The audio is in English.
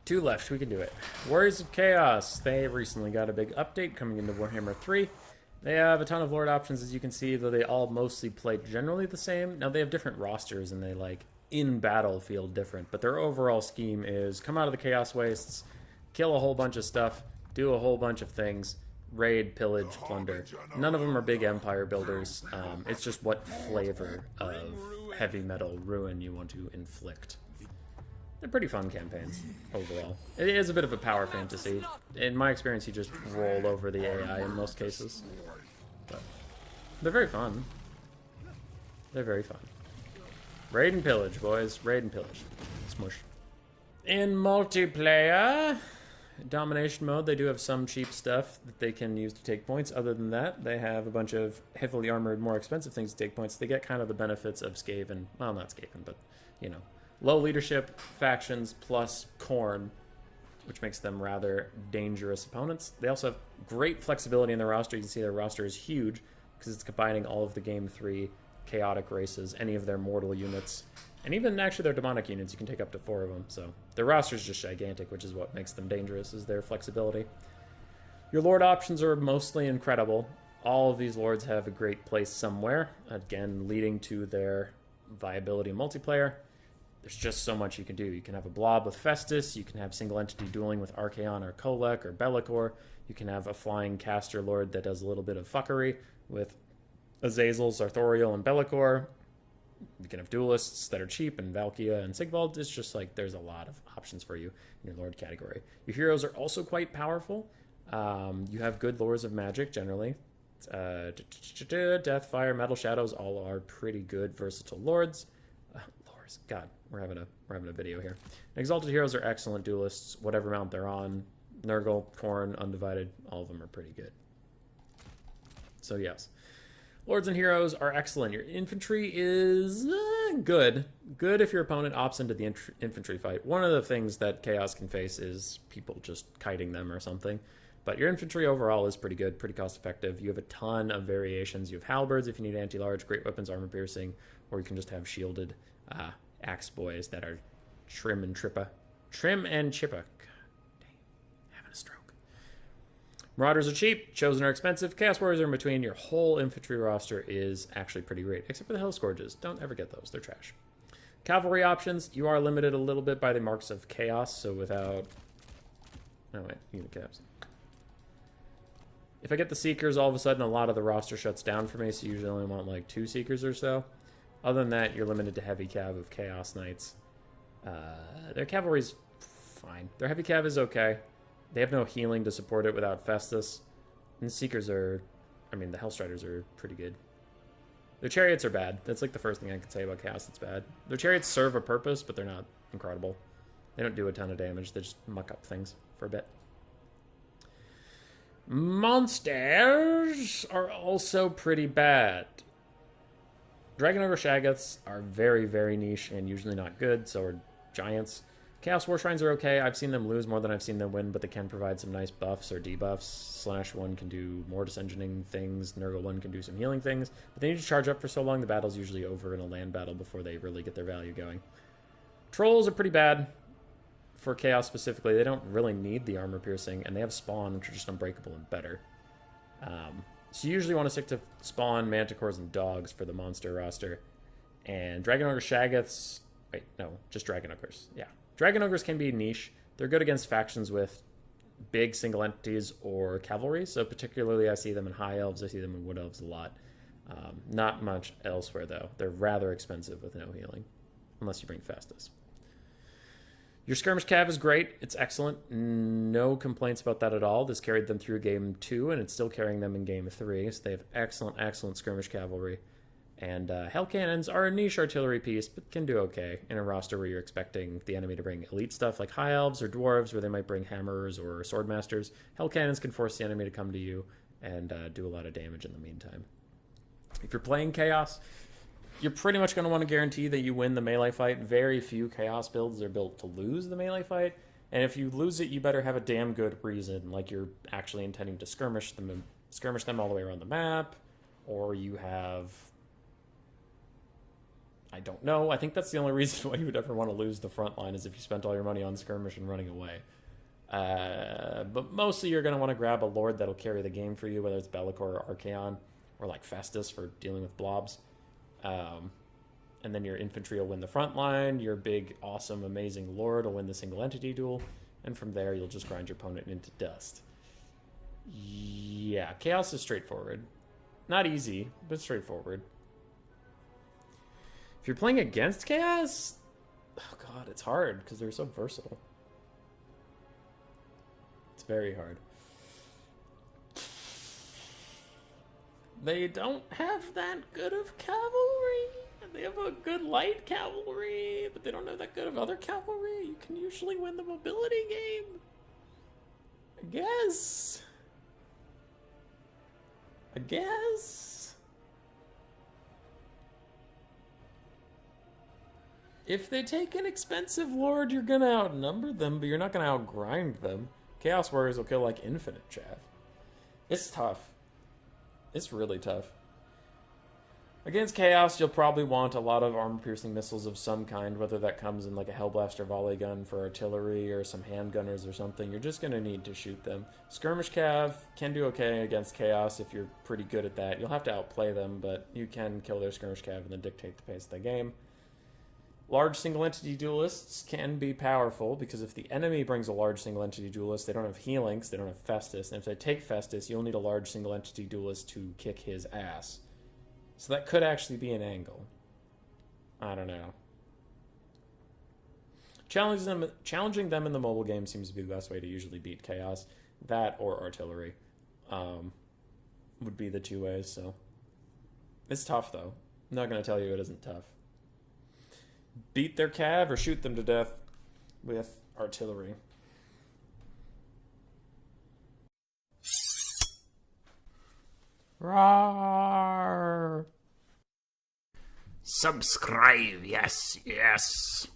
Two left. We can do it. Warriors of Chaos. They recently got a big update coming into Warhammer 3. They have a ton of Lord options, as you can see, though they all mostly play generally the same. Now, they have different rosters, and they, like, in battle feel different. But their overall scheme is come out of the Chaos Wastes, kill a whole bunch of stuff, do a whole bunch of things, raid, pillage, plunder. None of them are big empire builders. It's just what flavor of heavy metal ruin you want to inflict. They're pretty fun campaigns, overall. It is a bit of a power fantasy. In my experience, you just roll over the AI in most cases. But they're very fun. They're very fun. Raid and pillage, boys. Raid and pillage. Smush. In multiplayer, domination mode, they do have some cheap stuff that they can use to take points. Other than that, they have a bunch of heavily armored, more expensive things to take points. They get kind of the benefits of Skaven. Well, not Skaven, but, you know. Low leadership, factions, plus Khorne, which makes them rather dangerous opponents. They also have great flexibility in their roster. You can see their roster is huge because it's combining all of the Game 3 chaotic races, any of their mortal units, and even actually their demonic units. You can take up to 4 of them. So their roster is just gigantic, which is what makes them dangerous, is their flexibility. Your Lord options are mostly incredible. All of these Lords have a great place somewhere, again, leading to their viability in multiplayer. There's just so much you can do. You can have a blob with Festus. You can have single entity dueling with Archaon or Kolek or Be'lakor. You can have a flying caster lord that does a little bit of fuckery with Azazel, Sarthoriel, and Be'lakor. You can have duelists that are cheap, and Valkia and Sigvald. It's just like there's a lot of options for you in your lord category. Your heroes are also quite powerful. You have good lords of magic generally. Death, Fire, Metal Shadows all are pretty good versatile lords. God, we're having a video here. Exalted heroes are excellent duelists, whatever mount they're on. Nurgle, Khorne, Undivided, all of them are pretty good. So yes, lords and heroes are excellent. Your infantry is good. Good if your opponent opts into the infantry fight. One of the things that Chaos can face is people just kiting them or something. But your infantry overall is pretty good, pretty cost effective. You have a ton of variations. You have halberds if you need anti-large, great weapons, armor piercing, or you can just have shielded axe boys that are trim and chippa. God damn, having a stroke. Marauders are cheap, chosen are expensive, Chaos Warriors are in between. Your whole infantry roster is actually pretty great, except for the Hell Scourges. Don't ever get those, they're trash. Cavalry options, you are limited a little bit by the marks of chaos, so without... Oh wait, unit caps. If I get the Seekers, all of a sudden a lot of the roster shuts down for me, so you usually only want like 2 Seekers or so. Other than that, you're limited to heavy cav of Chaos Knights. Their cavalry's fine. Their heavy cav is okay. They have no healing to support it without Festus. And the Seekers are... I mean, the Hellstriders are pretty good. Their chariots are bad. That's like the first thing I can say about Chaos that's bad. Their chariots serve a purpose, but they're not incredible. They don't do a ton of damage. They just muck up things for a bit. Monsters are also pretty bad. Dragon Ogre Shaggoths are very, very niche and usually not good, so are Giants. Chaos War Shrines are okay. I've seen them lose more than I've seen them win, but they can provide some nice buffs or debuffs. Slash 1 can do more Dissensioning things. Nurgle 1 can do some healing things. But they need to charge up for so long, the battle's usually over in a land battle before they really get their value going. Trolls are pretty bad for Chaos specifically. They don't really need the armor piercing, and they have Spawn, which are just unbreakable and better. So you usually want to stick to Spawn, Manticores, and Dogs for the monster roster. And Dragon Ogre Shaggoths... Wait, no, just Dragon Ogres. Yeah. Dragon Ogres can be niche. They're good against factions with big single entities or cavalry. So particularly I see them in High Elves. I see them in Wood Elves a lot. Not much elsewhere, though. They're rather expensive with no healing. Unless you bring Festus. Your Skirmish Cav is great. It's excellent. No complaints about that at all. This carried them through Game 2, and it's still carrying them in Game 3. So they have excellent, excellent Skirmish Cavalry. And Hell Cannons are a niche artillery piece, but can do okay in a roster where you're expecting the enemy to bring elite stuff like High Elves or Dwarves, where they might bring Hammerers or Swordmasters. Hell Cannons can force the enemy to come to you and do a lot of damage in the meantime. If you're playing Chaos, you're pretty much going to want to guarantee that you win the melee fight. Very few Chaos builds are built to lose the melee fight. And if you lose it, you better have a damn good reason, like you're actually intending to skirmish them all the way around the map, or you have I don't know. I think that's the only reason why you would ever want to lose the front line is if you spent all your money on skirmish and running away. But mostly you're going to want to grab a lord that'll carry the game for you, whether it's Bellicor or Archaon, or like Festus for dealing with blobs. And then your infantry will win the front line, your big, awesome, amazing lord will win the single entity duel, and from there you'll just grind your opponent into dust. Yeah, Chaos is straightforward. Not easy, but straightforward. If you're playing against Chaos, oh god, it's hard because they're so versatile. It's very hard. They don't have that good of cavalry. They have a good light cavalry, but they don't have that good of other cavalry. You can usually win the mobility game, I guess. If they take an expensive lord, you're gonna outnumber them, but you're not gonna outgrind them. Chaos Warriors will kill like infinite chaff. It's tough. It's really tough. Against Chaos, you'll probably want a lot of armor-piercing missiles of some kind, whether that comes in like a Hellblaster volley gun for artillery or some handgunners or something. You're just going to need to shoot them. Skirmish Cav can do okay against Chaos if you're pretty good at that. You'll have to outplay them, but you can kill their Skirmish Cav and then dictate the pace of the game. Large single-entity duelists can be powerful, because if the enemy brings a large single-entity duelist, they don't have Helix, they don't have Festus, and if they take Festus, you'll need a large single-entity duelist to kick his ass. So that could actually be an angle. I don't know. Challenging them in the mobile game seems to be the best way to usually beat Chaos. That or artillery would be the two ways, so. It's tough, though. I'm not going to tell you it isn't tough. Beat their cav or shoot them to death with artillery. Roar! Subscribe, yes, yes.